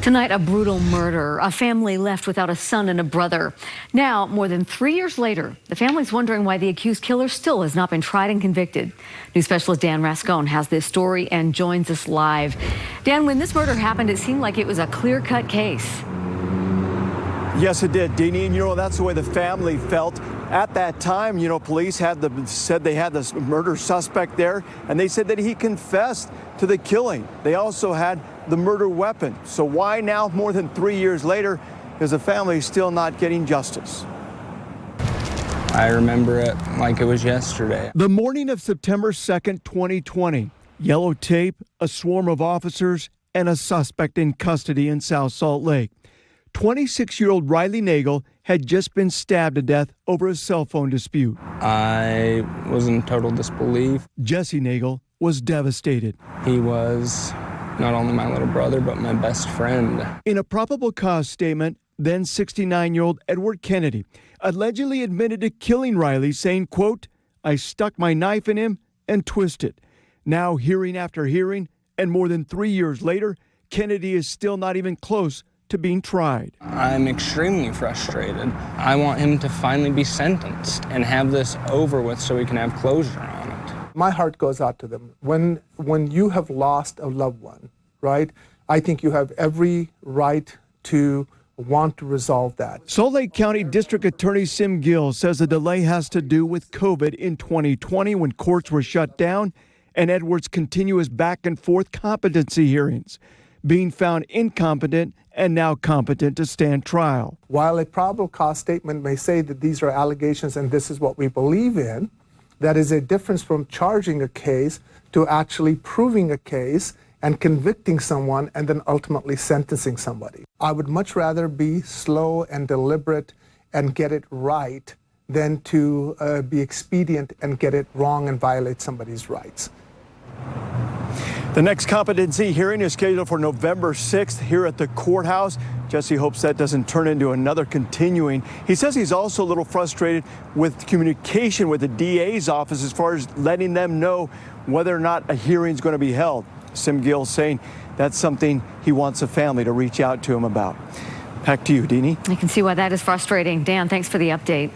Tonight, a brutal murder, a family left without a son and a brother. Now, more than 3 years later, the family's wondering why the accused killer still has not been tried and convicted. News specialist Dan Rascone has this story and joins us live. Dan, when this murder happened, it seemed like it was a clear-cut case. Yes, it did, Deanie, and that's the way the family felt. At that time, police said they had this murder suspect there, and they said that he confessed to the killing. They also had the murder weapon. So why now, more than 3 years later, is the family still not getting justice? I remember it like it was yesterday. The morning of September 2nd, 2020, yellow tape, a swarm of officers, and a suspect in custody in South Salt Lake. 26-year-old Riley Nagel had just been stabbed to death over a cell phone dispute. I was in total disbelief. Jesse Nagel was devastated. He was not only my little brother, but my best friend. In a probable cause statement, then 69-year-old Edward Kennedy allegedly admitted to killing Riley, saying, quote, "I stuck my knife in him and twisted." Now, hearing after hearing, and more than 3 years later, Kennedy is still not even close to being tried. I'm extremely frustrated. I want him to finally be sentenced and have this over with so we can have closure on it. My heart goes out to them. When you have lost a loved one, right, I think you have every right to want to resolve that. Salt Lake County District Attorney Sim Gill says the delay has to do with COVID in 2020 when courts were shut down and Edwards' continuous back and forth competency hearings, being found incompetent and now competent to stand trial. While a probable cause statement may say that these are allegations and this is what we believe in, that is a difference from charging a case to actually proving a case and convicting someone and then ultimately sentencing somebody. I would much rather be slow and deliberate and get it right than to be expedient and get it wrong and violate somebody's rights. The next competency hearing is scheduled for November 6th here at the courthouse. Jesse hopes that doesn't turn into another continuing. He says he's also a little frustrated with communication with the DA's office as far as letting them know whether or not a hearing is going to be held. Sim Gill saying that's something he wants the family to reach out to him about. Back to you, Deanie. I can see why that is frustrating. Dan, thanks for the update.